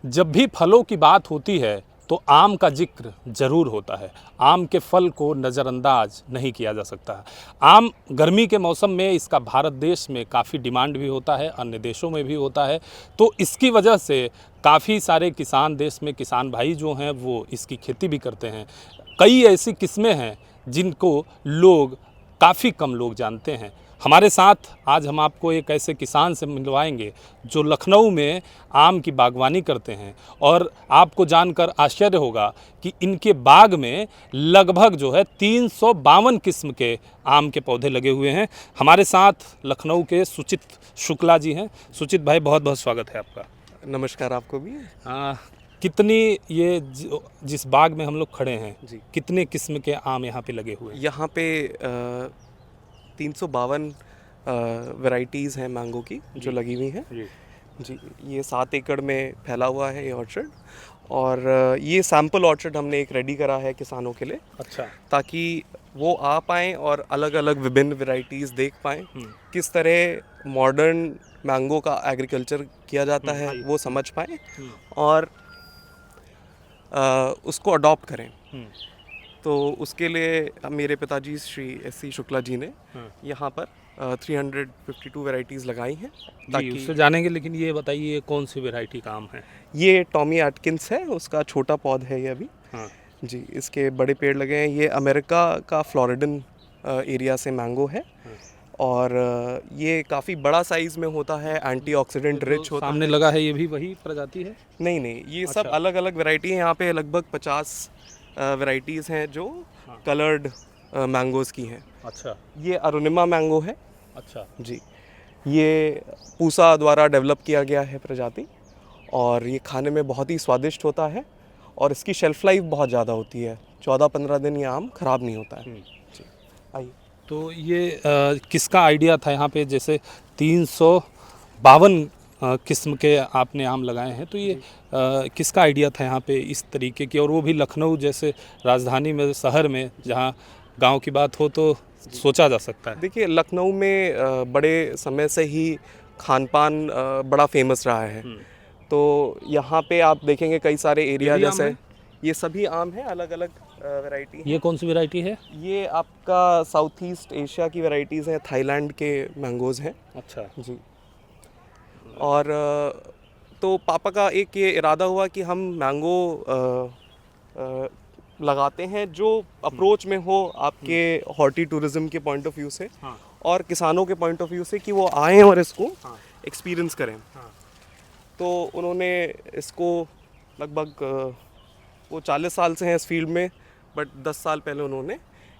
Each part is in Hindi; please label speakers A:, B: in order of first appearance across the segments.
A: जब भी फलों की बात होती है तो आम का जिक्र ज़रूर होता है। आम के फल को नज़रअंदाज नहीं किया जा सकता है। आम गर्मी के मौसम में इसका भारत देश में काफ़ी डिमांड भी होता है, अन्य देशों में भी होता है। तो इसकी वजह से काफ़ी सारे किसान, देश में किसान भाई जो हैं वो इसकी खेती भी करते हैं। कई ऐसी किस्में हैं जिनको लोग, काफ़ी कम लोग जानते हैं। हमारे साथ आज हम आपको एक ऐसे किसान से मिलवाएंगे जो लखनऊ में आम की बागवानी करते हैं, और आपको जानकर आश्चर्य होगा कि इनके बाग में लगभग जो है 352 किस्म के आम के पौधे लगे हुए हैं। हमारे साथ लखनऊ के सुचित शुक्ला जी हैं। सुचित भाई, बहुत बहुत स्वागत है आपका।
B: नमस्कार आपको भी।
A: कितनी ये जिस बाग में हम लोग खड़े हैं
B: जी,
A: कितने किस्म के आम यहाँ पे लगे हुए हैं?
B: यहाँ पे 352 वैरायटीज़ हैं मैंगो की जो लगी हुई हैं।
A: जी।
B: जी, ये 7 एकड़ में फैला हुआ है ये ऑर्चर्ड, और ये सैम्पल ऑर्चर्ड हमने एक रेडी करा है किसानों के लिए,
A: अच्छा।
B: ताकि वो आ पाएँ और अलग अलग विभिन्न वैरायटीज़ देख पाएँ, किस तरह मॉडर्न मैंगो का एग्रीकल्चर किया जाता है वो समझ पाएँ और उसको अडॉप्ट करें। तो उसके लिए मेरे पिताजी श्री एस.सी. शुक्ला जी ने यहाँ पर 352 वैरायटीज़ लगाई हैं
A: जी, उससे जानेंगे, लेकिन ये बताइए कौन सी वैरायटी का आम है?
B: ये टॉमी एटकिंस है, उसका छोटा पौधा है ये अभी।
A: हाँ।
B: जी, इसके बड़े पेड़ लगे हैं। ये अमेरिका का फ्लोरिडन एरिया से मैंगो है, और ये काफ़ी बड़ा साइज़ में होता है, एंटीऑक्सीडेंट रिच होता है।
A: सामने लगा है, ये भी वही प्रजाति है?
B: नहीं, ये सब अलग अलग वैरायटी हैं। यहाँ पे लगभग 50 वैरायटीज़ हैं जो कलर्ड मैंगोज़ की हैं।
A: अच्छा।
B: ये अरुणिमा मैंगो है।
A: अच्छा
B: जी, ये पूसा द्वारा डेवलप किया गया है प्रजाति, और ये खाने में बहुत ही स्वादिष्ट होता है, और इसकी शेल्फ लाइफ बहुत ज़्यादा होती है। 14-15 दिन ये आम ख़राब नहीं होता है। जी, आइए।
A: तो ये किसका आइडिया था यहाँ पे, जैसे 352 किस्म के आपने आम लगाए हैं, तो ये किसका आइडिया था यहाँ पे इस तरीके की, और वो भी लखनऊ जैसे राजधानी में, शहर में, जहाँ गांव की बात हो तो सोचा जा सकता है?
B: देखिए, लखनऊ में बड़े समय से ही खान पान बड़ा फेमस रहा है। तो यहाँ पे आप देखेंगे कई सारे एरिया, जैसे ये सभी आम हैं, अलग अलग वैरायटी।
A: ये कौन सी वैरायटी है?
B: ये आपका साउथ ईस्ट एशिया की वैरायटीज़ हैं, थाईलैंड के मैंगोज़ हैं।
A: अच्छा
B: जी। और तो पापा का एक ये इरादा हुआ कि हम मैंगो लगाते हैं जो अप्रोच में हो आपके हॉर्टी टूरिज्म के पॉइंट ऑफ व्यू से, और किसानों के पॉइंट ऑफ व्यू से, कि वो आएँ और इसको एक्सपीरियंस करें। तो उन्होंने इसको लगभग वो 40 साल से हैं इस फील्ड में, बट 10 साल पहले उन्होंने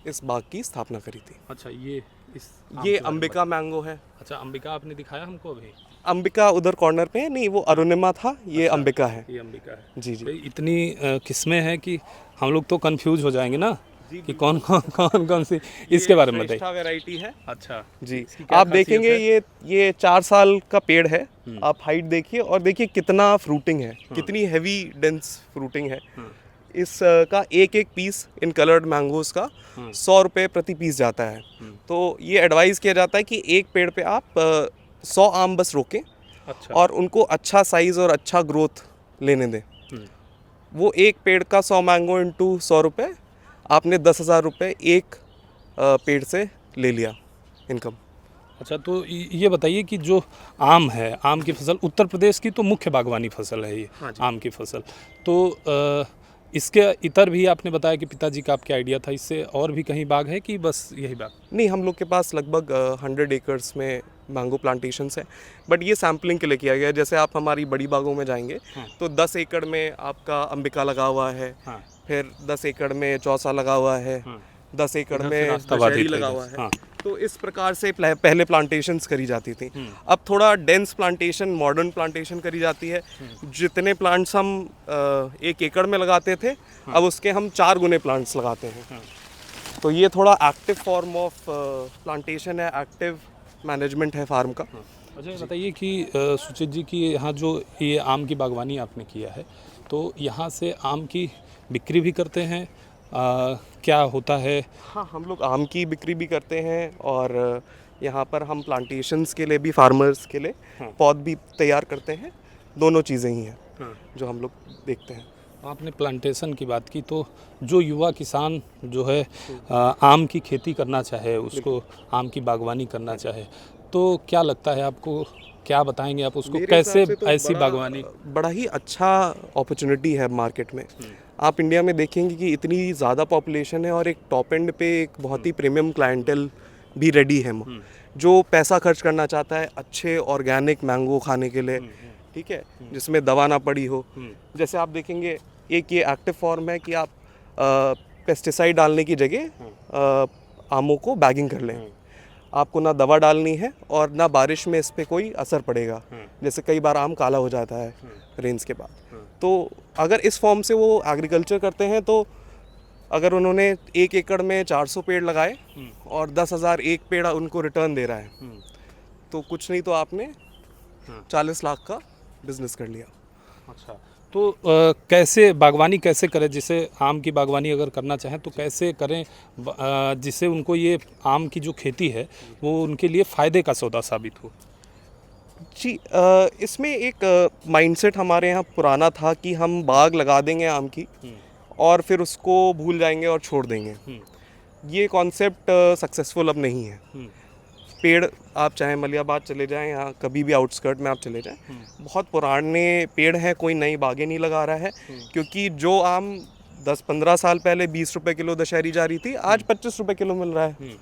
B: इस बाग की स्थापना करी थी।
A: अच्छा, ये
B: अंबिका मैंगो है।
A: अच्छा, अंबिका आपने दिखाया हमको अभी?
B: अंबिका उधर कॉर्नर पे है, नहीं वो अरुणिमा था, ये
A: अच्छा,
B: अंबिका है।
A: ये अंबिका है।
B: जी।
A: इतनी किस्में हैं कि हम लोग तो कंफ्यूज हो जाएंगे ना कि कौन सी, इसके बारे में बताइए।
B: वैरायटी है।
A: अच्छा
B: जी, आप देखेंगे ये 4 साल का पेड़ है। आप हाइट देखिए और देखिए कितना फ्रूटिंग है, कितनी हैवी डेंस फ्रूटिंग है। इसका एक एक पीस इन कलर्ड मैंगोज का 100 रुपये प्रति पीस जाता है। तो ये एडवाइस किया जाता है कि एक पेड़ पे आप 100 आम बस रोकें।
A: अच्छा।
B: और उनको अच्छा साइज़ और अच्छा ग्रोथ लेने दें। वो एक पेड़ का 100 मैंगो इंटू 100 रुपये, आपने 10,000 रुपये एक पेड़ से ले लिया इनकम।
A: अच्छा, तो ये बताइए कि जो आम है, आम की फसल उत्तर प्रदेश की तो मुख्य बागवानी फसल है ये।
B: हाँ जी।
A: आम की फसल, तो इसके इतर भी आपने बताया कि पिताजी का आपके आइडिया था, इससे और भी कहीं बाग है कि बस यही बाग?
B: नहीं, हम लोग के पास लगभग 100 एकर्स में मैंगो प्लांटेशंस हैं, बट ये सैम्पलिंग के लिए किया गया है। जैसे आप हमारी बड़ी बागों में जाएंगे तो 10 एकड़ में आपका अंबिका लगा हुआ है, फिर 10 एकड़ में चौसा लगा हुआ है, 10 एकड़ में दशहरी लगा हुआ है। तो इस प्रकार से पहले प्लांटेशंस करी जाती थी। अब थोड़ा डेंस प्लांटेशन, मॉडर्न प्लांटेशन करी जाती है। जितने प्लांट्स हम 1 एकड़ में लगाते थे, अब उसके हम 4 गुने प्लांट्स लगाते हैं। तो ये थोड़ा एक्टिव फॉर्म ऑफ प्लांटेशन है, एक्टिव मैनेजमेंट है फार्म का।
A: अच्छा, बताइए कि सुचित जी की यहाँ जो ये आम की बागवानी आपने किया है, तो यहाँ से आम की बिक्री भी करते हैं, क्या होता है?
B: हाँ, हम लोग आम की बिक्री भी करते हैं, और यहाँ पर हम प्लांटेशंस के लिए भी, फार्मर्स के लिए पौध भी तैयार करते हैं। दोनों चीज़ें ही हैं। जो हम लोग देखते हैं।
A: आपने प्लांटेशन की बात की, तो जो युवा किसान जो है आम की खेती करना चाहे, उसको आम की बागवानी करना चाहे, तो क्या लगता है आपको, क्या बताएंगे आप उसको,
B: मेरे
A: कैसे
B: हिसाब से तो
A: ऐसी बागवानी?
B: बड़ा ही अच्छा अपॉर्चुनिटी है मार्केट में। आप इंडिया में देखेंगे कि इतनी ज़्यादा पॉपुलेशन है और एक टॉप एंड पे एक बहुत ही प्रीमियम क्लाइंटल भी रेडी है, जो पैसा खर्च करना चाहता है अच्छे ऑर्गेनिक मैंगो खाने के लिए, ठीक है, जिसमें दवा ना पड़ी हो। जैसे आप देखेंगे एक ये एक्टिव फॉर्म है कि आप पेस्टिसाइड डालने की जगह आमों को बैगिंग कर लें। आपको ना दवा डालनी है और ना बारिश में इस पे कोई असर पड़ेगा। जैसे कई बार आम काला हो जाता है रेंस के बाद। तो अगर इस फॉर्म से वो एग्रीकल्चर करते हैं, तो अगर उन्होंने 1 एकड़ में 400 पेड़ लगाए और 10,000 एक पेड़ उनको रिटर्न दे रहा है, तो कुछ नहीं तो आपने 40 लाख का बिजनेस कर लिया।
A: अच्छा, तो कैसे बागवानी कैसे करें, जिसे आम की बागवानी अगर करना चाहें तो कैसे करें जिससे उनको ये आम की जो खेती है वो उनके लिए फ़ायदे का सौदा साबित हो?
B: जी, इसमें एक माइंडसेट हमारे यहाँ पुराना था कि हम बाग लगा देंगे आम की और फिर उसको भूल जाएंगे और छोड़ देंगे। ये कॉन्सेप्ट सक्सेसफुल अब नहीं है। पेड़ आप चाहे मलियाबाद चले जाएं या कभी भी आउटस्कर्ट में आप चले जाएं, बहुत पुराने पेड़ हैं, कोई नई बागें नहीं लगा रहा है। क्योंकि जो आम 10-15 साल पहले 20 रुपए किलो दशहरी जा रही थी, आज 25 रुपए किलो मिल रहा है।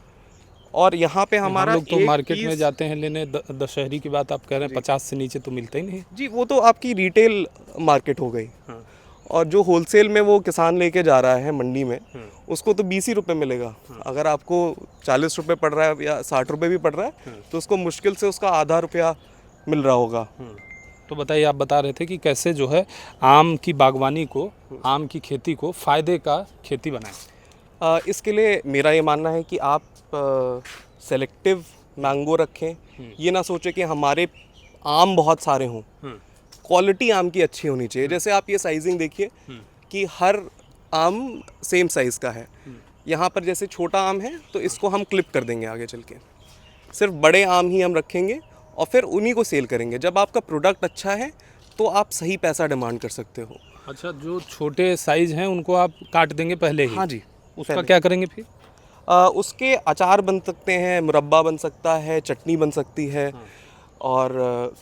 B: और यहाँ पे हमारा
A: हम लोग तो
B: एक
A: मार्केट में
B: पीस-
A: जाते हैं लेने, दशहरी की बात आप कह रहे हैं, 50 से नीचे तो मिलता ही नहीं।
B: जी, वो तो आपकी रिटेल मार्केट हो गई। और जो होलसेल में वो किसान लेके जा रहा है मंडी में, उसको तो 20 ही रुपये मिलेगा। अगर आपको 40 रुपये पड़ रहा है या 60 रुपये भी पड़ रहा है, तो उसको मुश्किल से उसका आधा रुपया मिल रहा होगा।
A: तो बताइए, आप बता रहे थे कि कैसे जो है आम की बागवानी को, आम की खेती को फ़ायदे का खेती बनाएं।
B: इसके लिए मेरा ये मानना है कि आप सेलेक्टिव मैंगो रखें। ये ना सोचें कि हमारे आम बहुत सारे हों, क्वालिटी आम की अच्छी होनी चाहिए। जैसे आप ये साइजिंग देखिए कि हर आम सेम साइज़ का है। यहाँ पर जैसे छोटा आम है तो इसको हम क्लिप कर देंगे आगे चल के, सिर्फ बड़े आम ही हम रखेंगे और फिर उन्हीं को सेल करेंगे। जब आपका प्रोडक्ट अच्छा है तो आप सही पैसा डिमांड कर सकते हो।
A: अच्छा, जो छोटे साइज़ हैं उनको आप काट देंगे पहले ही?
B: हाँ जी।
A: उसका क्या करेंगे फिर?
B: उसके अचार बन सकते हैं, मुरब्बा बन सकता है, चटनी बन सकती है। और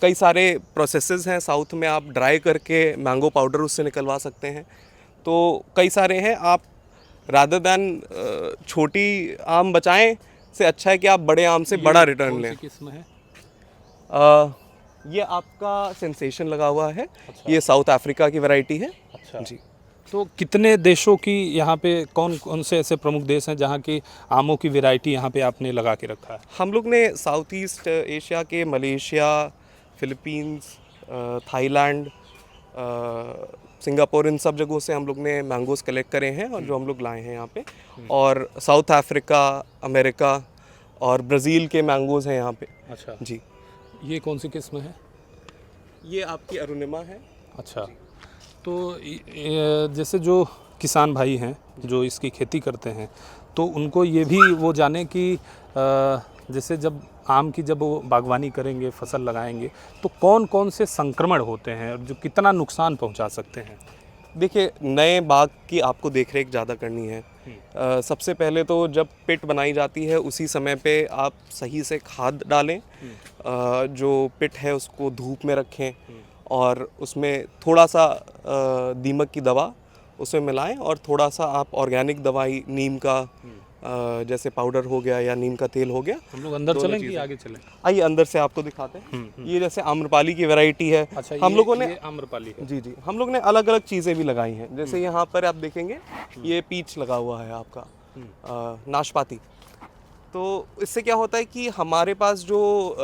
B: कई सारे प्रोसेसेस हैं साउथ में, आप ड्राई करके मैंगो पाउडर उससे निकलवा सकते हैं। तो कई सारे हैं। आप रादर दैन छोटी आम बचाएं से अच्छा है कि आप बड़े आम से बड़ा रिटर्न लें।
A: किस्म है?
B: ये आपका सेंसेशन लगा हुआ है। ये साउथ अफ्रीका की वैरायटी है।
A: अच्छा
B: जी।
A: तो कितने देशों की यहाँ पे, कौन कौन से ऐसे प्रमुख देश हैं जहाँ की आमों की वैरायटी यहाँ पे आपने लगा के रखा है?
B: हम लोग ने साउथ ईस्ट एशिया के मलेशिया, फिलीपींस, थाईलैंड, सिंगापुर, इन सब जगहों से हम लोग ने मैंगोज़ कलेक्ट करे हैं और जो हम लोग लाए हैं यहाँ पे। और साउथ अफ्रीका, अमेरिका और ब्राज़ील के मैंगोज़ हैं यहाँ पे।
A: अच्छा
B: जी।
A: ये कौन सी किस्म है?
B: ये आपकी अरुणिमा है।
A: अच्छा, तो जैसे जो किसान भाई हैं जो इसकी खेती करते हैं, तो उनको ये भी वो जाने कि जैसे जब आम की जब वो बागवानी करेंगे, फसल लगाएंगे, तो कौन कौन से संक्रमण होते हैं और जो कितना नुकसान पहुंचा सकते हैं?
B: देखिए, नए बाग की आपको देखरेख ज़्यादा करनी है। सबसे पहले तो जब पिट बनाई जाती है उसी समय पे आप सही से खाद डालें। जो पिट है उसको धूप में रखें और उसमें थोड़ा सा दीमक की दवा उसमें मिलाएं और थोड़ा सा आप ऑर्गेनिक दवाई, नीम का जैसे पाउडर हो गया या नीम का तेल हो गया।
A: हम लोग अंदर
B: दोनों
A: चलेंगे
B: चीज़ें।
A: कि आगे चलें?
B: आइए अंदर से आपको दिखाते हैं। ये जैसे आम्रपाली की वैरायटी है।
A: अच्छा,
B: हम लोगों ने
A: ये आम्रपाली है।
B: जी, हम लोग ने अलग अलग चीज़ें भी लगाई हैं। जैसे यहाँ पर आप देखेंगे ये पीच लगा हुआ है आपका, नाशपाती। तो इससे क्या होता है कि हमारे पास जो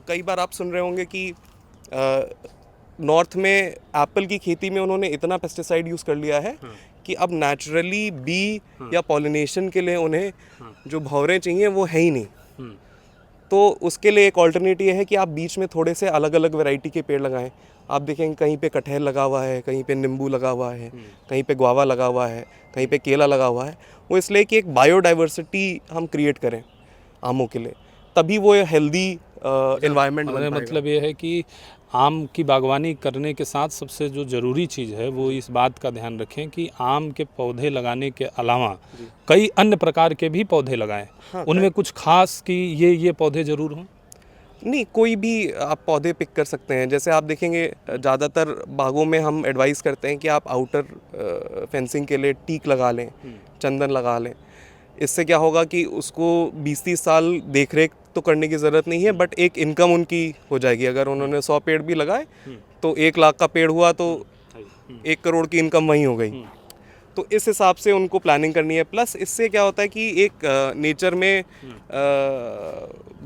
B: कई बार आप सुन रहे होंगे कि नॉर्थ में एप्पल की खेती में उन्होंने इतना पेस्टिसाइड यूज़ कर लिया है कि अब नेचुरली बी या पॉलिनेशन के लिए उन्हें जो भंवरे चाहिए वो है ही नहीं। तो उसके लिए एक ऑल्टरनेटिव है कि आप बीच में थोड़े से अलग अलग वैरायटी के पेड़ लगाएं। आप देखेंगे कहीं पे कटहल लगा हुआ है, कहीं पे नींबू लगा हुआ है, कहीं पे गुआवा लगा हुआ है, कहीं पे केला लगा हुआ है। वो इसलिए कि एक बायोडाइवर्सिटी हम क्रिएट करें आमों के लिए, तभी वो हेल्दी एनवायरनमेंट बन पाएगा।
A: मतलब ये है कि आम की बागवानी करने के साथ सबसे जो ज़रूरी चीज़ है वो इस बात का ध्यान रखें कि आम के पौधे लगाने के अलावा कई अन्य प्रकार के भी पौधे लगाएं।
B: हाँ,
A: उनमें कुछ खास कि ये पौधे ज़रूर हों।
B: नहीं, कोई भी आप पौधे पिक कर सकते हैं। जैसे आप देखेंगे ज़्यादातर बागों में हम एडवाइस करते हैं कि आप आउटर फेंसिंग के लिए टीक लगा लें, चंदन लगा लें। इससे क्या होगा कि उसको 20-30 साल देख रेख तो करने की ज़रूरत नहीं है, बट एक इनकम उनकी हो जाएगी। अगर उन्होंने 100 पेड़ भी लगाए तो 1 लाख का पेड़ हुआ तो 1 करोड़ की इनकम वहीं हो गई। तो इस हिसाब से उनको प्लानिंग करनी है। प्लस इससे क्या होता है कि एक नेचर में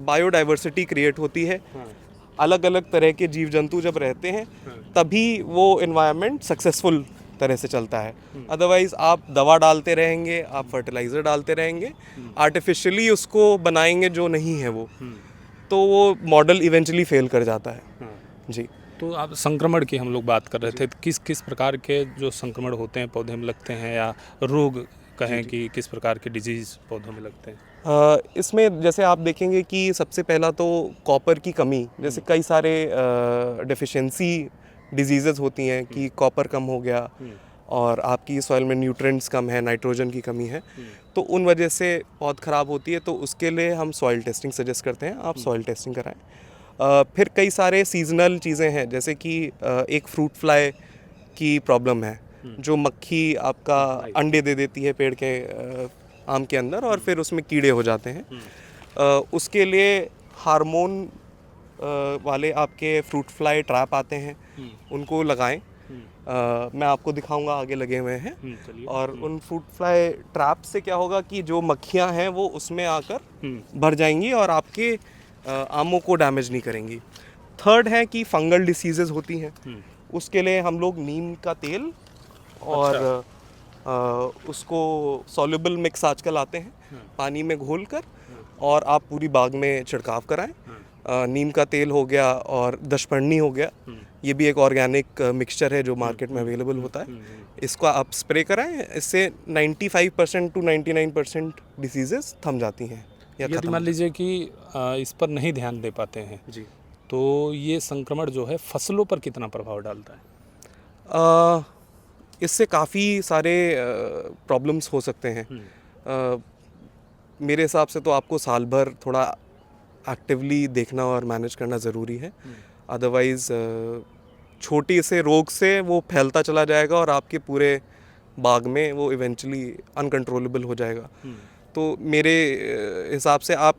B: बायोडाइवर्सिटी क्रिएट होती है। अलग अलग तरह के जीव जंतु जब रहते हैं तभी वो एनवायरनमेंट सक्सेसफुल तरह से चलता है। अदरवाइज आप दवा डालते रहेंगे, आप फर्टिलाइज़र डालते रहेंगे, आर्टिफिशियली उसको बनाएंगे जो नहीं है वो, तो वो मॉडल इवेंचुअली फेल कर जाता है। जी।
A: तो आप संक्रमण की हम लोग बात कर रहे थे, किस किस प्रकार के जो संक्रमण होते हैं पौधे में लगते हैं, या रोग कहें कि किस प्रकार के डिजीज़ पौधों में लगते हैं?
B: इसमें जैसे आप देखेंगे कि सबसे पहला तो कॉपर की कमी, जैसे कई सारे डेफिशिएंसी डिजीज़ेस होती हैं कि कॉपर कम हो गया और आपकी सॉइल में न्यूट्रिएंट्स कम है, नाइट्रोजन की कमी है, तो उन वजह से पौध ख़राब होती है। तो उसके लिए हम सॉइल टेस्टिंग सजेस्ट करते हैं, आप सॉइल टेस्टिंग कराएं। फिर कई सारे सीजनल चीज़ें हैं, जैसे कि एक फ्रूट फ्लाई की प्रॉब्लम है, जो मक्खी आपका अंडे दे देती है पेड़ के आम के अंदर और फिर उसमें कीड़े हो जाते हैं। उसके लिए हार्मोन वाले आपके फ्रूट फ्लाई ट्रैप आते हैं, उनको लगाएं। मैं आपको दिखाऊंगा, आगे लगे हुए हैं। और उन फ्रूट फ्लाई ट्रैप से क्या होगा कि जो मक्खियां हैं वो उसमें आकर भर जाएंगी और आपके आमों को डैमेज नहीं करेंगी। थर्ड है कि फंगल डिसीजेज होती हैं, उसके लिए हम लोग नीम का तेल और उसको सॉल्युबल मिक्स आजकल आते हैं, पानी में घोलकर और आप पूरी बाग में छिड़काव कराएं। नीम का तेल हो गया और दशपर्णी हो गया, ये भी एक ऑर्गेनिक मिक्सचर है जो मार्केट में अवेलेबल होता है। इसको आप स्प्रे कराएं, इससे 95% to 99% डिसीजेस थम जाती हैं।
A: यदि मान लीजिए कि इस पर नहीं ध्यान दे पाते हैं
B: जी,
A: तो ये संक्रमण जो है फसलों पर कितना प्रभाव डालता है?
B: इससे काफ़ी सारे प्रॉब्लम्स हो सकते हैं। मेरे हिसाब से तो आपको साल भर थोड़ा एक्टिवली देखना और मैनेज करना ज़रूरी है। अदरवाइज़ छोटी से रोग से वो फैलता चला जाएगा और आपके पूरे बाग में वो इवेंचुअली अनकंट्रोलेबल हो जाएगा। तो मेरे हिसाब से आप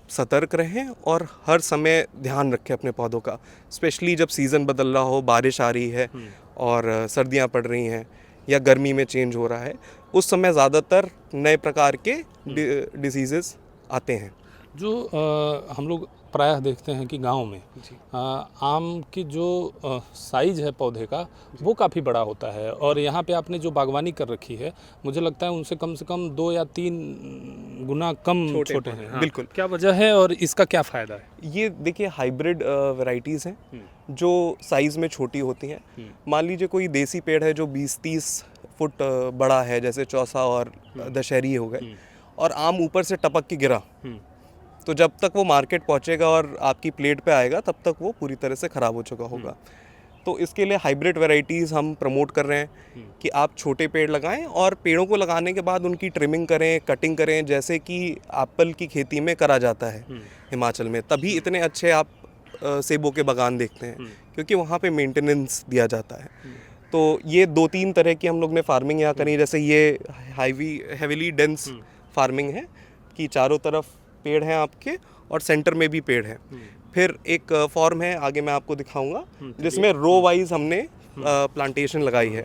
B: सतर्क रहें और हर समय ध्यान रखें अपने पौधों का, स्पेशली जब सीज़न बदल रहा हो, बारिश आ रही है और सर्दियां पड़ रही हैं या गर्मी में चेंज हो रहा है, उस समय ज़्यादातर नए प्रकार के डिसीज़ेस आते हैं।
A: जो हम लोग प्रायः देखते हैं कि गांव में आम की जो साइज़ है पौधे का वो काफ़ी बड़ा होता है, और यहाँ पे आपने जो बागवानी कर रखी है मुझे लगता है उनसे कम से कम 2 या 3 गुना कम छोटे हैं। हाँ।
B: बिल्कुल।
A: क्या वजह है और इसका क्या फ़ायदा है?
B: ये देखिए हाइब्रिड वैरायटीज़ हैं जो साइज़ में छोटी होती हैं। मान लीजिए कोई देसी पेड़ है जो 20-30 फुट बड़ा है, जैसे चौसा और दशहरी हो गए, और आम ऊपर से टपक के गिरा, तो जब तक वो मार्केट पहुंचेगा और आपकी प्लेट पे आएगा तब तक वो पूरी तरह से ख़राब हो चुका होगा। तो इसके लिए हाइब्रिड वैरायटीज़ हम प्रमोट कर रहे हैं कि आप छोटे पेड़ लगाएं और पेड़ों को लगाने के बाद उनकी ट्रिमिंग करें, कटिंग करें, जैसे कि एप्पल की खेती में करा जाता है हिमाचल में। तभी इतने अच्छे आप सेबों के बागान देखते हैं, क्योंकि वहाँ पे मेंटेनेंस दिया जाता है। तो ये 2-3 तरह की हम लोग ने फार्मिंग यहाँ करी। जैसे ये हैवीली डेंस फार्मिंग है कि चारों तरफ पेड़ हैं आपके और सेंटर में भी पेड़ है। फिर एक फॉर्म है, आगे मैं आपको दिखाऊंगा, जिसमें रो वाइज हमने प्लांटेशन लगाई है।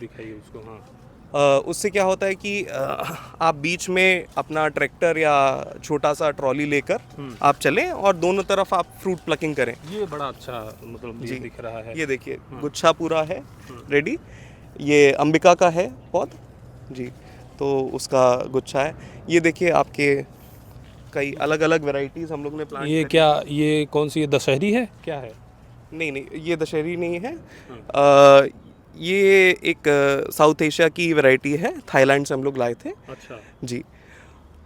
B: उससे क्या होता है कि आप बीच में अपना ट्रैक्टर या छोटा सा ट्रॉली लेकर आप चलें और दोनों तरफ आप फ्रूट प्लकिंग करें।
A: ये बड़ा अच्छा मतलब ये दिख रहा है।
B: ये देखिए गुच्छा पूरा है रेडी। ये अंबिका का है पौध जी, तो उसका गुच्छा है। ये देखिए आपके कई अलग अलग वैरायटीज़ हम लोग ने प्लांट।
A: ये क्या, ये कौन सी, ये दशहरी है क्या है?
B: नहीं, ये दशहरी नहीं है। ये एक साउथ एशिया की वैरायटी है, थाईलैंड से हम लोग लाए थे।
A: अच्छा
B: जी।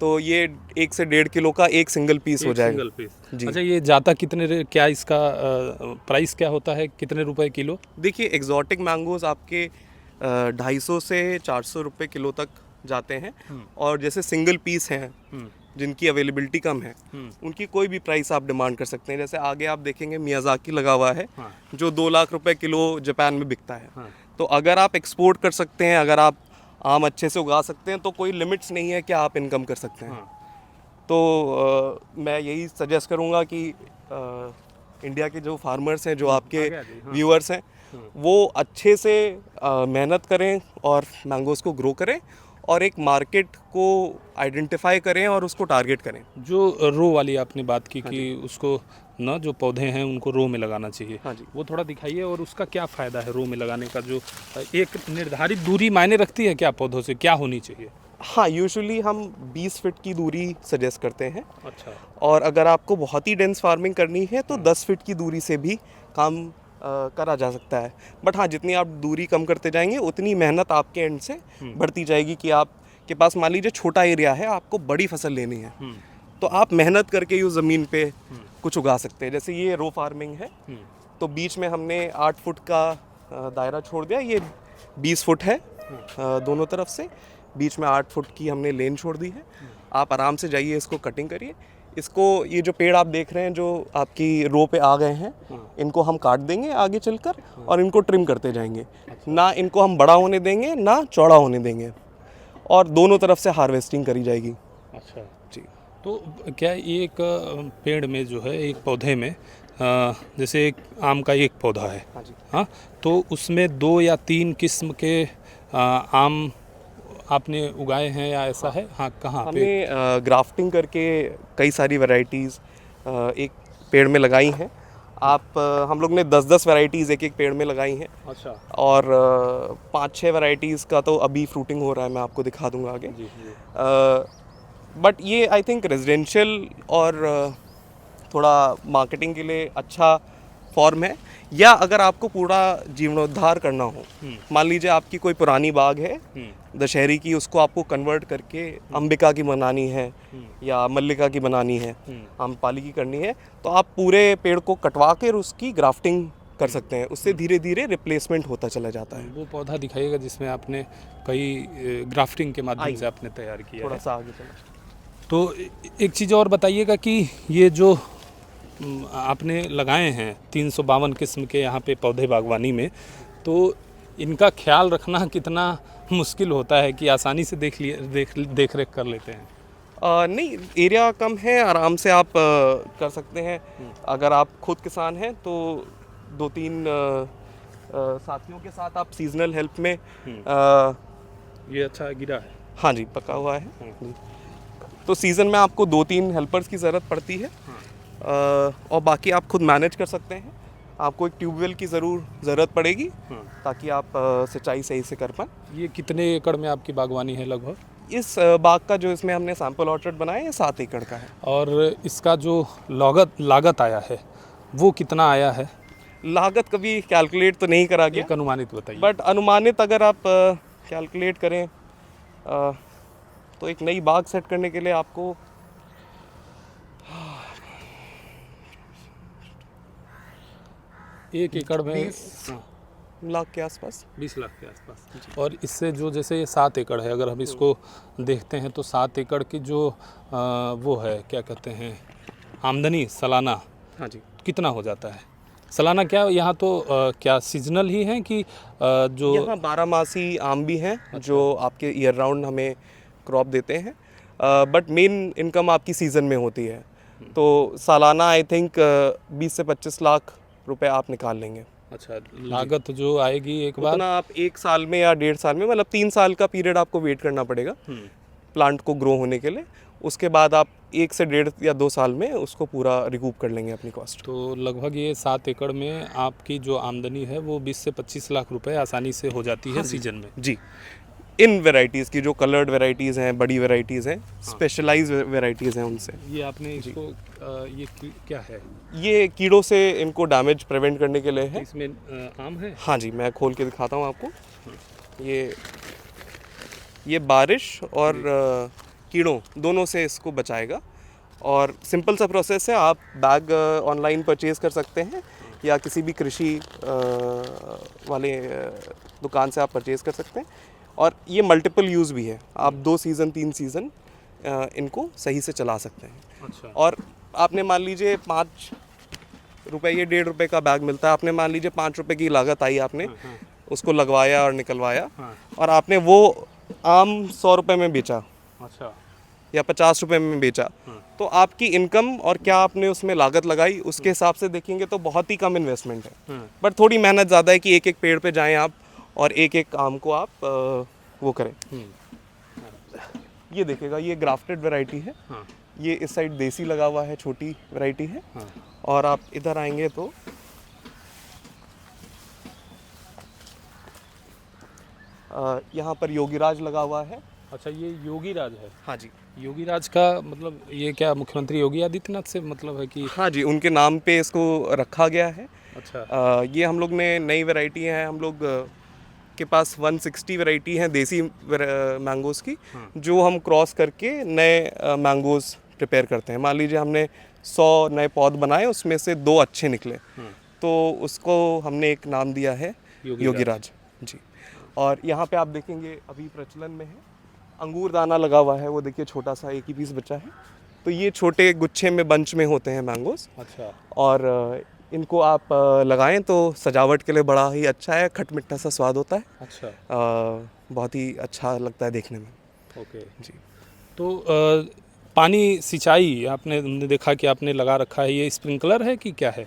B: तो ये 1 से 1.5 किलो का एक सिंगल पीस हो जाएगा।
A: Single piece.
B: जी।
A: अच्छा, ये जाता क्या इसका प्राइस क्या होता है, कितने रुपए किलो?
B: देखिए एग्जॉटिक मैंगोज आपके 250 से 400 रुपये किलो तक जाते हैं, और जैसे सिंगल पीस हैं जिनकी अवेलेबिलिटी कम है उनकी कोई भी प्राइस आप डिमांड कर सकते हैं। जैसे आगे आप देखेंगे मियाज़ाकी लगा हुआ है, जो 2 लाख रुपए किलो जापान में बिकता है। तो अगर आप एक्सपोर्ट कर सकते हैं, अगर आप आम अच्छे से उगा सकते हैं, तो कोई लिमिट्स नहीं है कि आप इनकम कर सकते हैं। तो मैं यही सजेस्ट करूँगा कि इंडिया के जो फार्मर्स हैं, जो आपके व्यूअर्स हैं, वो अच्छे से मेहनत करें और मैंगोज़ को ग्रो करें और एक मार्केट को आइडेंटिफाई करें और उसको टारगेट करें।
A: जो रो वाली आपने बात की कि उसको ना, जो पौधे हैं उनको रो में लगाना चाहिए।
B: हाँ जी।
A: वो थोड़ा दिखाइए, और उसका क्या फ़ायदा है रो में लगाने का? जो एक निर्धारित दूरी मायने रखती है क्या पौधों से, क्या होनी चाहिए?
B: हाँ, यूजुअली हम 20 फीट की दूरी सजेस्ट करते हैं।
A: अच्छा।
B: और अगर आपको बहुत ही डेंस फार्मिंग करनी है तो 10 फीट की दूरी से भी काम करा जा सकता है। बट हाँ, जितनी आप दूरी कम करते जाएंगे उतनी मेहनत आपके एंड से बढ़ती जाएगी कि आपके पास मान लीजिए छोटा एरिया है, आपको बड़ी फसल लेनी है, तो आप मेहनत करके उस ज़मीन पे कुछ उगा सकते हैं। जैसे ये रो फार्मिंग है, तो बीच में हमने 8 फुट का दायरा छोड़ दिया। ये 20 फुट है दोनों तरफ से, बीच में 8 फुट की हमने लेन छोड़ दी है। आप आराम से जाइए, इसको कटिंग करिए। इसको, ये जो पेड़ आप देख रहे हैं जो आपकी रो पे आ गए हैं, इनको हम काट देंगे आगे चलकर और इनको ट्रिम करते जाएंगे। ना इनको हम बड़ा होने देंगे ना चौड़ा होने देंगे, और दोनों तरफ से हार्वेस्टिंग करी जाएगी।
A: अच्छा
B: जी।
A: तो क्या एक पेड़ में जो है, एक पौधे में जैसे एक आम का एक पौधा है,
B: हाँ जी।
A: हाँ, तो उसमें 2 या 3 किस्म के आम आपने उगाए हैं या ऐसा है? हाँ, कहाँ पे?
B: हमने ग्राफ्टिंग करके कई सारी वैरायटीज़ एक पेड़ में लगाई हैं। आप हम लोग ने 10-10 वैरायटीज़ एक पेड़ में लगाई हैं।
A: अच्छा।
B: और 5-6 वैरायटीज़ का तो अभी फ्रूटिंग हो रहा है, मैं आपको दिखा दूंगा आगे।
A: जी।
B: बट ये आई थिंक रेजिडेंशियल और थोड़ा मार्केटिंग के लिए अच्छा फॉर्म है। या अगर आपको पूरा जीर्णोद्धार करना हो, मान लीजिए आपकी कोई पुरानी बाग है दशहरी की, उसको आपको कन्वर्ट करके अंबिका की बनानी है या मल्लिका की बनानी है, आम्रपाली की करनी है, तो आप पूरे पेड़ को कटवा कर उसकी ग्राफ्टिंग कर सकते हैं। उससे धीरे धीरे रिप्लेसमेंट होता चला जाता है।
A: वो पौधा दिखाइएगा जिसमें आपने कई ग्राफ्टिंग के माध्यम से आपने तैयार किया
B: थोड़ा
A: है।
B: सा आगे चला।
A: तो एक चीज़ और बताइएगा कि ये जो आपने लगाए हैं 352 किस्म के यहाँ पे पौधे बागवानी में, तो इनका ख्याल रखना कितना मुश्किल होता है कि आसानी से देख रेख कर लेते हैं?
B: नहीं, एरिया कम है, आराम से आप कर सकते हैं। अगर आप खुद किसान हैं तो 2-3 साथियों के साथ आप सीजनल हेल्प में
A: ये अच्छा गिरा है।
B: हाँ जी, पका हुआ है जी। तो सीज़न में आपको 2-3 हेल्पर्स की ज़रूरत पड़ती है, और बाकी आप खुद मैनेज कर सकते हैं। आपको एक ट्यूबवेल की ज़रूरत पड़ेगी ताकि आप सिंचाई सही से कर पाएँ।
A: ये कितने एकड़ में आपकी बागवानी है लगभग?
B: इस बाग का जो इसमें हमने सैंपल ऑर्चर्ड बनाया है 7 एकड़ का है।
A: और इसका जो लागत आया है वो कितना आया है?
B: लागत कभी कैलकुलेट तो नहीं करा गया,
A: एक अनुमानित बताइए।
B: बट अनुमानित अगर आप कैलकुलेट करें तो एक नई बाग सेट करने के लिए आपको
A: 1 एकड़ में
B: 20 लाख के आसपास।
A: 20 लाख के आसपास। और इससे जो, जैसे ये 7 एकड़ है, अगर हम इसको देखते हैं तो 7 एकड़ की जो वो है, क्या कहते हैं, आमदनी सालाना,
B: हाँ जी,
A: कितना हो जाता है सालाना? क्या यहाँ तो क्या सीजनल ही है कि जो
B: यहाँ 12 आम भी हैं जो आपके ईयर राउंड हमें क्रॉप देते हैं, बट मेन इनकम आपकी सीज़न में होती है। तो सालाना आई थिंक 20 से 25 लाख रुपए आप निकाल लेंगे।
A: अच्छा, लागत जो आएगी एक बार,
B: उतना आप 1 साल में या 1.5 साल में, मतलब 3 साल का पीरियड आपको वेट करना पड़ेगा प्लांट को ग्रो होने के लिए। उसके बाद आप 1 से 1.5 या 2 साल में उसको पूरा रिकूप कर लेंगे अपनी कॉस्ट।
A: तो लगभग ये 7 एकड़ में आपकी जो आमदनी है वो 20 से 25 लाख रुपए आसानी से हो जाती है सीजन में।
B: जी, इन वेराइटीज़ की, जो कलर्ड वेराइटीज़ हैं, बड़ी वेराइटीज़ हैं, स्पेशलाइज वेराइटीज़ हैं उनसे।
A: ये आपने इसको ये क्या है?
B: ये कीड़ों से इनको डैमेज प्रिवेंट करने के लिए है।
A: इसमें आम है?
B: हाँ जी, मैं खोल के दिखाता हूँ आपको। ये बारिश और कीड़ों दोनों से इसको बचाएगा। और सिंपल सा प्रोसेस है, आप बैग ऑनलाइन परचेज़ कर सकते हैं या किसी भी कृषि वाले दुकान से आप परचेज़ कर सकते हैं। और ये मल्टीपल यूज़ भी है, आप 2 सीज़न 3 सीज़न इनको सही से चला सकते हैं।
A: अच्छा।
B: और आपने मान लीजिए 5 रुपए, ये 1.5 रुपए का बैग मिलता है, आपने मान लीजिए 5 रुपए की लागत आई, आपने उसको लगवाया और निकलवाया, और आपने वो आम 100 रुपए में बेचा
A: अच्छा।
B: या 50 रुपए में बेचा, तो आपकी इनकम और क्या आपने उसमें लागत लगाई उसके हिसाब से देखेंगे तो बहुत ही कम इन्वेस्टमेंट है। बट थोड़ी मेहनत ज़्यादा है कि एक एक पेड़ पे जाएं आप और एक एक आम को आप वो करें। ये देखिएगा, ये ग्राफ्टेड वैरायटी है, ये इस साइड देसी लगा हुआ है, छोटी वैरायटी है। और आप इधर आएंगे तो यहाँ पर योगीराज लगा हुआ है।
A: अच्छा, ये योगीराज है।
B: हाँ जी,
A: योगीराज का मतलब ये क्या मुख्यमंत्री योगी आदित्यनाथ से मतलब है कि?
B: हाँ जी, उनके नाम पे इसको रखा गया है।
A: अच्छा।
B: ये हम लोग ने नई वैरायटी है, हम लोग के पास 160 वैरायटी हैं देसी मैंगोज़ की, जो हम क्रॉस करके नए मैंगोज़ प्रिपेयर करते हैं। मान लीजिए हमने 100 नए पौध बनाए, उसमें से 2 अच्छे निकले, तो उसको हमने एक नाम दिया है योगीराज जी। और यहाँ पे आप देखेंगे अभी प्रचलन में है, अंगूर दाना लगा हुआ है, वो देखिए छोटा सा एक ही पीस बचा है। तो ये छोटे गुच्छे में बंच में होते हैं मैंगोज़।
A: अच्छा।
B: और इनको आप लगाएं तो सजावट के लिए बड़ा ही अच्छा है, खट मिठा सा स्वाद होता है।
A: अच्छा।
B: बहुत ही अच्छा लगता है देखने में।
A: ओके
B: जी।
A: तो पानी सिंचाई आपने देखा कि आपने लगा रखा है, ये स्प्रिंकलर है कि क्या है?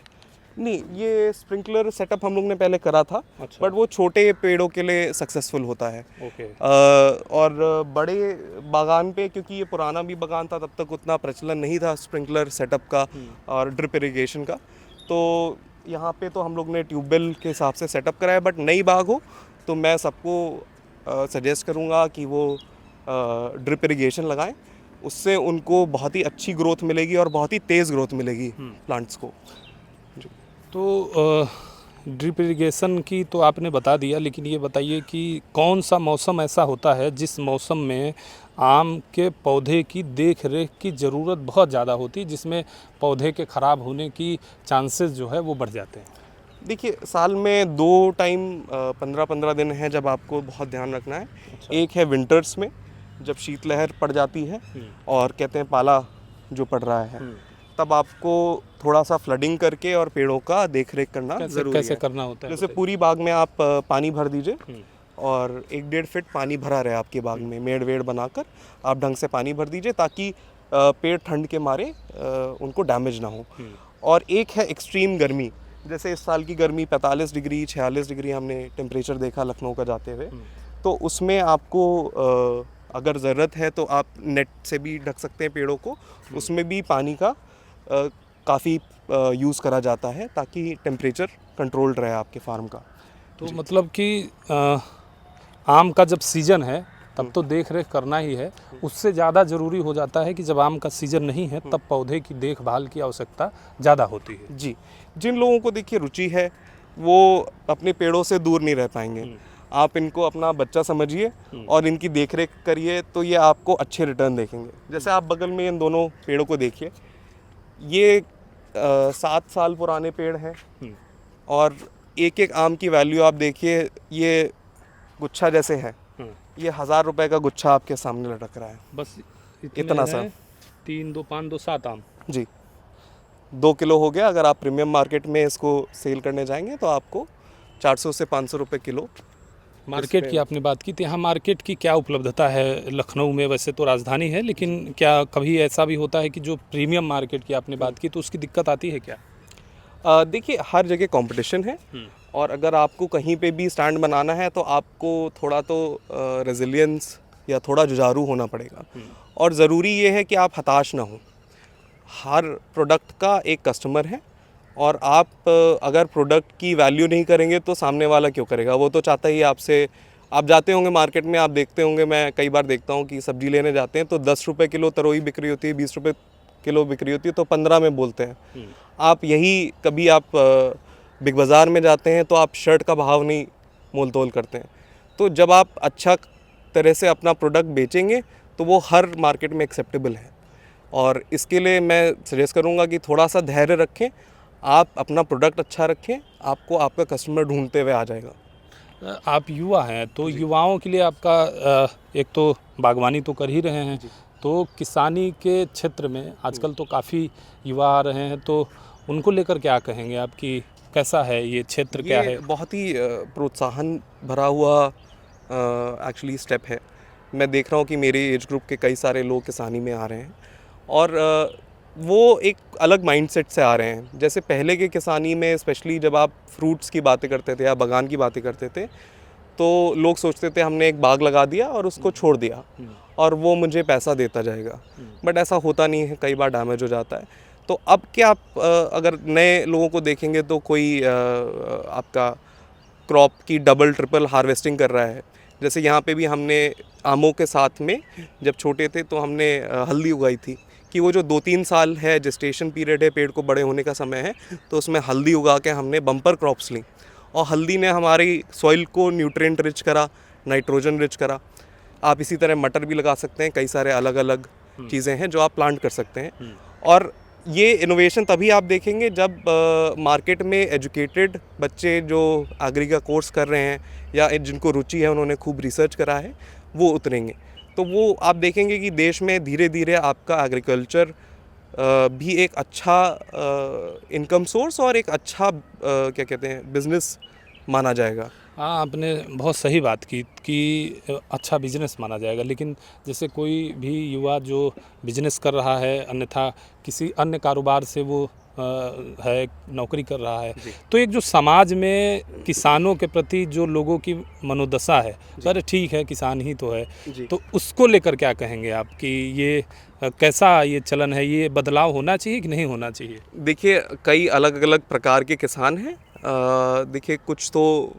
B: नहीं, ये स्प्रिंकलर सेटअप हम लोग ने पहले करा था।
A: अच्छा।
B: बट वो छोटे पेड़ों के लिए सक्सेसफुल होता है।
A: ओके।
B: और बड़े बागान पे, क्योंकि ये पुराना भी बागान था, तब तक उतना प्रचलन नहीं था स्प्रिंकलर सेटअप का और ड्रिप इरिगेशन का। तो यहाँ पे तो हम लोग ने ट्यूबवेल के हिसाब से सेटअप कराया। बट नई बाग हो तो मैं सबको सजेस्ट करूँगा कि वो ड्रिप इरिगेशन लगाएं, उससे उनको बहुत ही अच्छी ग्रोथ मिलेगी और बहुत ही तेज़ ग्रोथ मिलेगी प्लांट्स को।
A: तो ड्रिप इरिगेशन की तो आपने बता दिया, लेकिन ये बताइए कि कौन सा मौसम ऐसा होता है जिस मौसम में आम के पौधे की देख रेख की ज़रूरत बहुत ज़्यादा होती है, जिसमें पौधे के ख़राब होने की चांसेस जो है वो बढ़ जाते हैं?
B: देखिए, साल में 2 टाइम 15-15 दिन है जब आपको बहुत ध्यान रखना है।
A: अच्छा।
B: एक है विंटर्स में, जब शीतलहर पड़ जाती है और कहते हैं पाला जो पड़ रहा है, तब आपको थोड़ा सा फ्लडिंग करके और पेड़ों का देख रेख करना ज़रूरी
A: कैसे
B: है।
A: करना होता है?
B: जैसे पूरी बाग में आप पानी भर दीजिए और 1-1.5 फीट पानी भरा रहे आपकी बाग में, मेड़ वेड़ बनाकर आप ढंग से पानी भर दीजिए, ताकि पेड़ ठंड के मारे उनको डैमेज ना हो। और एक है एक्सट्रीम गर्मी, जैसे इस साल की गर्मी 45 डिग्री 46 डिग्री हमने टेम्परेचर देखा लखनऊ का जाते हुए। तो उसमें आपको अगर ज़रूरत है तो आप नेट से भी ढक सकते हैं पेड़ों को, उसमें भी पानी का काफ़ी यूज़ करा जाता है ताकि टेम्परेचर कंट्रोल्ड रहे आपके फार्म का।
A: तो मतलब कि आम का जब सीज़न है तब तो देख रेख करना ही है, उससे ज़्यादा ज़रूरी हो जाता है कि जब आम का सीज़न नहीं है तब पौधे की देखभाल की आवश्यकता ज़्यादा होती है।
B: जी, जिन लोगों को देखिए रुचि है वो अपने पेड़ों से दूर नहीं रह पाएंगे। आप इनको अपना बच्चा समझिए और इनकी देखरेख करिए तो ये आपको अच्छे रिटर्न देखेंगे। जैसे आप बगल में इन दोनों पेड़ों को देखिए, ये 7 साल पुराने पेड़ हैं और एक एक आम की वैल्यू आप देखिए, ये गुच्छा जैसे है, ये 1000 रुपए का गुच्छा आपके सामने लटक रहा है।
A: बस
B: इतना सा
A: 3 2 5 2 7 आम
B: जी 2 किलो हो गया। अगर आप प्रीमियम मार्केट में इसको सेल करने जाएंगे तो आपको 400 से 500 रुपए किलो।
A: मार्केट की आपने बात की थी, यहाँ मार्केट की क्या उपलब्धता है लखनऊ में? वैसे तो राजधानी है, लेकिन क्या कभी ऐसा भी होता है कि जो प्रीमियम मार्केट की आपने बात की तो उसकी दिक्कत आती है क्या?
B: देखिए, हर जगह कंपटीशन है और अगर आपको कहीं पे भी स्टैंड बनाना है तो आपको थोड़ा तो रेजिलियंस या थोड़ा जुझारू होना पड़ेगा। और ज़रूरी ये है कि आप हताश ना हो। हर प्रोडक्ट का एक कस्टमर है और आप अगर प्रोडक्ट की वैल्यू नहीं करेंगे तो सामने वाला क्यों करेगा? वो तो चाहता ही आपसे। आप जाते होंगे मार्केट में, आप देखते होंगे, मैं कई बार देखता हूँ कि सब्जी लेने जाते हैं तो 10 रुपये किलो तरोई बिक रही होती है, 20 रुपये किलो बिक रही होती है, तो 15 में बोलते हैं। आप यही कभी आप बिग बाज़ार में जाते हैं तो आप शर्ट का भाव नहीं मोल तोल करते हैं। तो जब आप अच्छा तरह से अपना प्रोडक्ट बेचेंगे तो वो हर मार्केट में एक्सेप्टेबल है। और इसके लिए मैं सजेस्ट करूँगा कि थोड़ा सा धैर्य रखें, आप अपना प्रोडक्ट अच्छा रखें, आपको आपका कस्टमर ढूंढते हुए आ जाएगा।
A: आप युवा हैं तो युवाओं के लिए आपका एक तो बागवानी तो कर ही रहे हैं, तो किसानी के क्षेत्र में आजकल तो काफ़ी युवा आ रहे हैं, तो उनको लेकर क्या कहेंगे आप कि कैसा है ये क्षेत्र, क्या है?
B: बहुत ही प्रोत्साहन भरा हुआ एक्चुअली स्टेप है। मैं देख रहा हूँ कि मेरे एज ग्रुप के कई सारे लोग किसानी में आ रहे हैं और वो एक अलग माइंडसेट से आ रहे हैं। जैसे पहले के किसानी में स्पेशली जब आप फ्रूट्स की बातें करते थे या बागान की बातें करते थे, तो लोग सोचते थे हमने एक बाग लगा दिया और उसको छोड़ दिया और वो मुझे पैसा देता जाएगा। बट ऐसा होता नहीं है, कई बार डैमेज हो जाता है। तो अब क्या आप अगर नए लोगों को देखेंगे तो कोई आपका क्रॉप की डबल ट्रिपल हार्वेस्टिंग कर रहा है। जैसे यहाँ पे भी हमने आमों के साथ में जब छोटे थे तो हमने हल्दी उगाई थी कि वो जो 2-3 साल है जेस्टेशन पीरियड है, पेड़ को बड़े होने का समय है, तो उसमें हल्दी उगा के हमने बम्पर क्रॉप्स ली और हल्दी ने हमारी सॉइल को न्यूट्रिएंट रिच करा, नाइट्रोजन रिच करा। आप इसी तरह मटर भी लगा सकते हैं, कई सारे अलग अलग चीज़ें हैं जो आप प्लांट कर सकते हैं। और ये इनोवेशन तभी आप देखेंगे जब मार्केट में एजुकेटेड बच्चे जो एग्री का कोर्स कर रहे हैं या जिनको रुचि है, उन्होंने खूब रिसर्च करा है, वो उतरेंगे। तो वो आप देखेंगे कि देश में धीरे धीरे आपका एग्रीकल्चर भी एक अच्छा इनकम सोर्स और एक अच्छा क्या कहते हैं बिजनेस माना जाएगा।
A: हाँ, आपने बहुत सही बात की कि अच्छा बिजनेस माना जाएगा, लेकिन जैसे कोई भी युवा जो बिजनेस कर रहा है, अन्यथा किसी अन्य कारोबार से वो है नौकरी कर रहा है, तो एक जो समाज में किसानों के प्रति जो लोगों की मनोदशा है, अरे ठीक है किसान ही तो है, तो उसको लेकर क्या कहेंगे आप कि ये कैसा ये चलन है, ये बदलाव होना चाहिए कि नहीं होना चाहिए?
B: देखिए, कई अलग अलग प्रकार के किसान हैं। देखिए, कुछ तो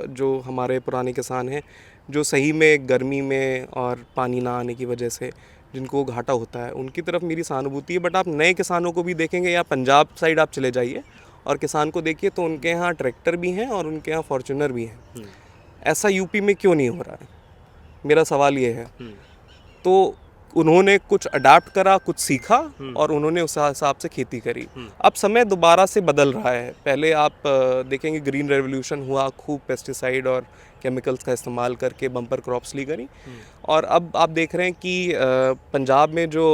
B: जो हमारे पुराने किसान हैं जो सही में गर्मी में और पानी ना आने की वजह से जिनको घाटा होता है, उनकी तरफ मेरी सहानुभूति है। बट आप नए किसानों को भी देखेंगे, या पंजाब साइड आप चले जाइए और किसान को देखिए तो उनके यहाँ ट्रैक्टर भी हैं और उनके यहाँ फॉर्च्यूनर भी हैं। ऐसा यूपी में क्यों नहीं हो रहा है, मेरा सवाल ये है। तो उन्होंने कुछ अडाप्ट करा, कुछ सीखा और उन्होंने उस हिसाब से खेती करी। अब समय दोबारा से बदल रहा है। पहले आप देखेंगे ग्रीन रेवोल्यूशन हुआ, खूब पेस्टिसाइड और केमिकल्स का इस्तेमाल करके बम्पर क्रॉप्स ली गई, और अब आप देख रहे हैं कि पंजाब में जो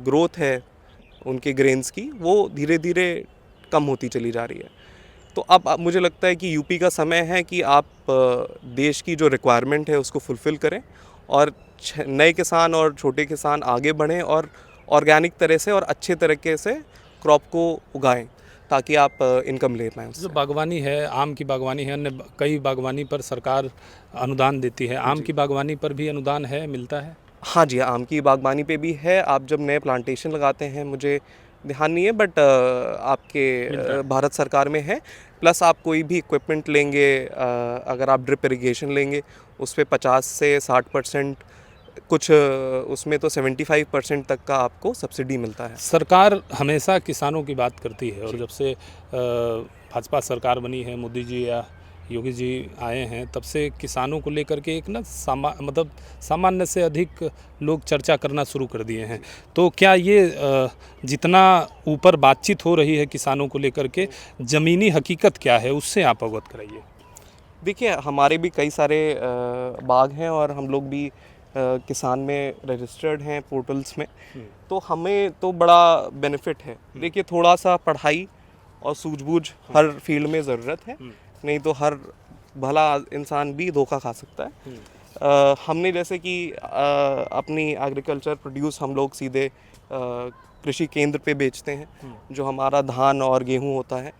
B: ग्रोथ है उनके ग्रेन्स की, वो धीरे धीरे कम होती चली जा रही है। तो अब मुझे लगता है कि यूपी का समय है कि आप देश की जो रिक्वायरमेंट है उसको फुलफ़िल करें और नए किसान और छोटे किसान आगे बढ़ें और ऑर्गेनिक तरह से और अच्छे तरीके से क्रॉप को उगाएं ताकि आप इनकम ले पाएँ उससे।
A: जो बागवानी है, आम की बागवानी है, अन्य कई बागवानी पर सरकार अनुदान देती है, आम की बागवानी पर भी अनुदान है, मिलता है?
B: हाँ जी, आम की बागवानी पे भी है। आप जब नए प्लांटेशन लगाते हैं, मुझे ध्यान नहीं है, बट आपके भारत सरकार में है। प्लस आप कोई भी इक्विपमेंट लेंगे, अगर आप ड्रिप इरिगेशन लेंगे, उस पर 50 से 60%, कुछ उसमें तो 75% तक का आपको सब्सिडी मिलता है।
A: सरकार हमेशा किसानों की बात करती है, और जब से भाजपा सरकार बनी है, मोदी जी या योगी जी आए हैं, तब से किसानों को लेकर के एक ना मतलब सामान्य से अधिक लोग चर्चा करना शुरू कर दिए हैं। तो क्या ये जितना ऊपर बातचीत हो रही है किसानों को लेकर के, ज़मीनी हकीकत क्या है उससे आप अवगत कराइए।
B: देखिए, हमारे भी कई सारे बाग हैं और हम लोग भी किसान में रजिस्टर्ड हैं पोर्टल्स में, तो हमें तो बड़ा बेनिफिट है। देखिए, थोड़ा सा पढ़ाई और सूझबूझ हर फील्ड में ज़रूरत है, नहीं तो हर भला इंसान भी धोखा खा सकता है। हमने जैसे कि अपनी एग्रीकल्चर प्रोड्यूस हम लोग सीधे कृषि केंद्र पे बेचते हैं, जो हमारा धान और गेहूं होता है,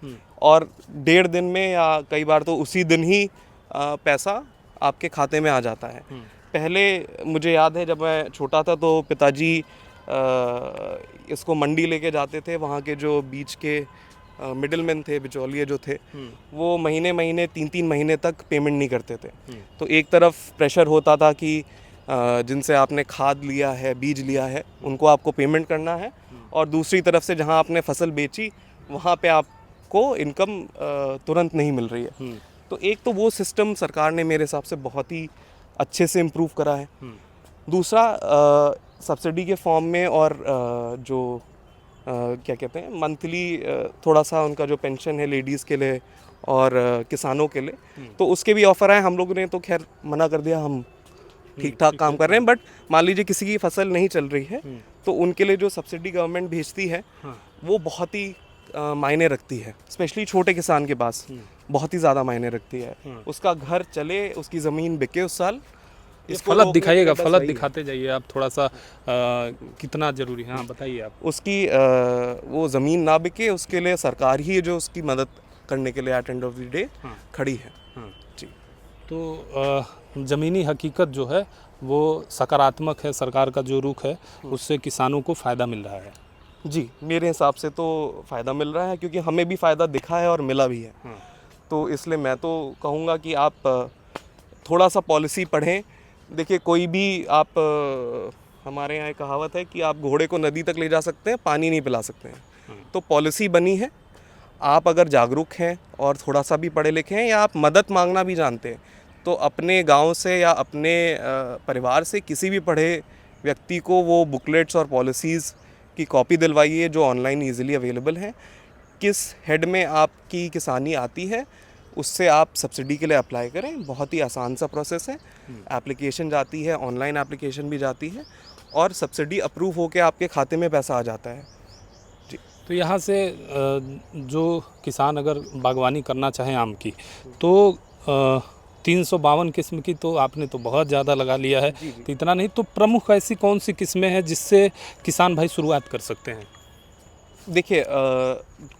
B: और 1.5 दिन में या कई बार तो उसी दिन ही पैसा आपके खाते में आ जाता है। पहले मुझे याद है जब मैं छोटा था तो पिताजी इसको मंडी लेके जाते थे। वहाँ के जो बीच के मिडिलमैन थे, बिचौलिए जो थे, वो महीने 3-3 महीने तक पेमेंट नहीं करते थे। तो एक तरफ प्रेशर होता था कि जिनसे आपने खाद लिया है, बीज लिया है, उनको आपको पेमेंट करना है, और दूसरी तरफ से जहाँ आपने फसल बेची वहाँ पे आपको इनकम तुरंत नहीं मिल रही है। तो एक तो वो सिस्टम सरकार ने मेरे हिसाब से बहुत ही अच्छे से इम्प्रूव करा है। दूसरा सब्सिडी के फॉर्म में और जो क्या कहते हैं मंथली थोड़ा सा उनका जो पेंशन है लेडीज़ के लिए और किसानों के लिए, तो उसके भी ऑफ़र आए। हम लोगों ने तो खैर मना कर दिया, हम ठीक ठाक काम कर रहे हैं। बट मान लीजिए किसी की फसल नहीं चल रही है तो उनके लिए जो सब्सिडी गवर्नमेंट भेजती है वो बहुत ही मायने रखती है, स्पेशली छोटे किसान के पास बहुत ही ज़्यादा मायने रखती है। उसका घर चले, उसकी ज़मीन बिके उस साल। इसको
A: फलत
B: रोकने
A: दिखाइएगा,
B: के लिए बस
A: फलत
B: वही है।
A: दिखाते जाइए आप थोड़ा सा, कितना ज़रूरी है, हाँ बताइए आप।
B: उसकी वो ज़मीन ना बिके उसके लिए सरकार ही है जो उसकी मदद करने के लिए at end of the day खड़ी है। जी।
A: तो ज़मीनी हकीकत जो है वो सकारात्मक है, सरकार का जो रुख है उससे किसानों को फ़ायदा मिल रहा है।
B: जी, मेरे हिसाब से तो फ़ायदा मिल रहा है, क्योंकि हमें भी फ़ायदा दिखा है और मिला भी है। तो इसलिए मैं तो कहूँगा कि आप थोड़ा सा पॉलिसी पढ़ें। देखिए कोई भी आप हमारे यहाँ एक कहावत है कि आप घोड़े को नदी तक ले जा सकते हैं, पानी नहीं पिला सकते हैं। तो पॉलिसी बनी है, आप अगर जागरूक हैं और थोड़ा सा भी पढ़े लिखे हैं या आप मदद मांगना भी जानते हैं तो अपने गांव से या अपने परिवार से किसी भी पढ़े व्यक्ति को वो बुकलेट्स और पॉलिसीज़ की कॉपी दिलवाइए जो ऑनलाइन ईजिली अवेलेबल हैं। किस हेड में आपकी किसानी आती है उससे आप सब्सिडी के लिए अप्लाई करें। बहुत ही आसान सा प्रोसेस है। एप्लीकेशन जाती है, ऑनलाइन एप्लीकेशन भी जाती है और सब्सिडी अप्रूव होकर आपके खाते में पैसा आ जाता है।
A: तो यहाँ से जो किसान अगर बागवानी करना चाहें आम की, तो 352 किस्म की तो आपने तो बहुत ज़्यादा लगा लिया है। तो इतना नहीं, तो प्रमुख ऐसी कौन सी किस्में हैं जिससे किसान भाई शुरुआत कर सकते हैं?
B: देखिए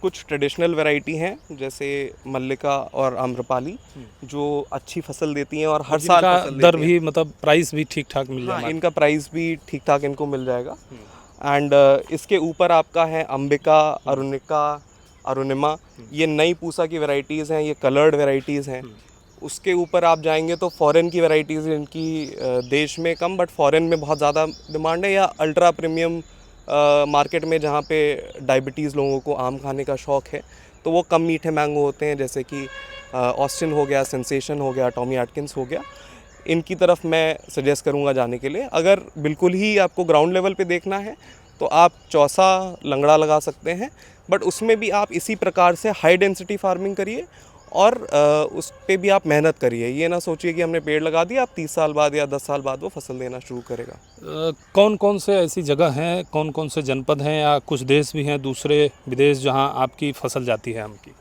B: कुछ ट्रेडिशनल वैरायटी हैं जैसे मल्लिका और आम्रपाली जो अच्छी फसल देती हैं और हर साल फसल
A: दर
B: देती
A: भी मतलब प्राइस भी ठीक ठाक मिल
B: हैं।
A: जाए।
B: इनका प्राइस भी ठीक ठाक इनको मिल जाएगा। एंड इसके ऊपर आपका है अंबिका, अरुणिका, अरुणिमा, ये नई पूसा की वैरायटीज़ हैं, ये कलर्ड वैरायटीज़ हैं। उसके ऊपर आप जाएंगे तो फॉरेन की वैरायटीज़ इनकी देश में कम बट फॉरेन में बहुत ज़्यादा डिमांड है, या अल्ट्रा प्रीमियम मार्केट में जहाँ पे डायबिटीज़ लोगों को आम खाने का शौक़ है तो वो कम मीठे मैंगो होते हैं, जैसे कि ऑस्टिन हो गया, सेंसेशन हो गया, टॉमी एटकिंस हो गया। इनकी तरफ मैं सजेस्ट करूंगा जाने के लिए। अगर बिल्कुल ही आपको ग्राउंड लेवल पे देखना है तो आप चौसा, लंगड़ा लगा सकते हैं, बट उसमें भी आप इसी प्रकार से हाई डेंसिटी फार्मिंग करिए और उस पे भी आप मेहनत करिए। ये ना सोचिए कि हमने पेड़ लगा दिया, आप 30 साल बाद या 10 साल बाद वो फसल देना शुरू करेगा।
A: कौन कौन से ऐसी जगह हैं, कौन कौन से जनपद हैं या कुछ देश भी हैं, दूसरे विदेश, जहां आपकी फसल जाती है आम की?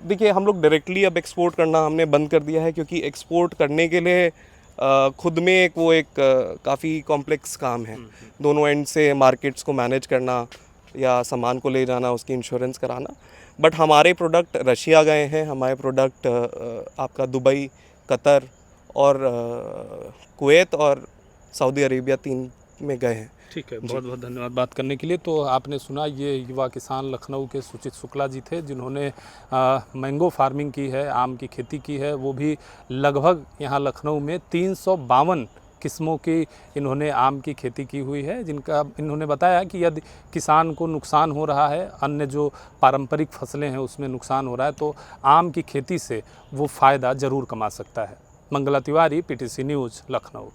B: देखिए हम लोग डायरेक्टली अब एक्सपोर्ट करना हमने बंद कर दिया है, क्योंकि एक्सपोर्ट करने के लिए खुद में एक काफ़ी कॉम्प्लेक्स काम है। दोनों एंड से मार्केट्स को मैनेज करना या सामान को ले जाना, उसकी इंश्योरेंस कराना। बट हमारे प्रोडक्ट रशिया गए हैं, हमारे प्रोडक्ट आपका दुबई, कतर और कुवैत और सऊदी अरेबिया 3 में गए हैं।
A: ठीक है, बहुत बहुत धन्यवाद बात करने के लिए। तो आपने सुना, ये युवा किसान लखनऊ के सुचित शुक्ला जी थे जिन्होंने मैंगो फार्मिंग की है, आम की खेती की है, वो भी लगभग यहाँ लखनऊ में 352 किस्मों की इन्होंने आम की खेती की हुई है, जिनका इन्होंने बताया कि यदि किसान को नुकसान हो रहा है, अन्य जो पारंपरिक फसलें हैं उसमें नुकसान हो रहा है, तो आम की खेती से वो फ़ायदा ज़रूर कमा सकता है। Mangala Tiwari, PTC news, Lucknow.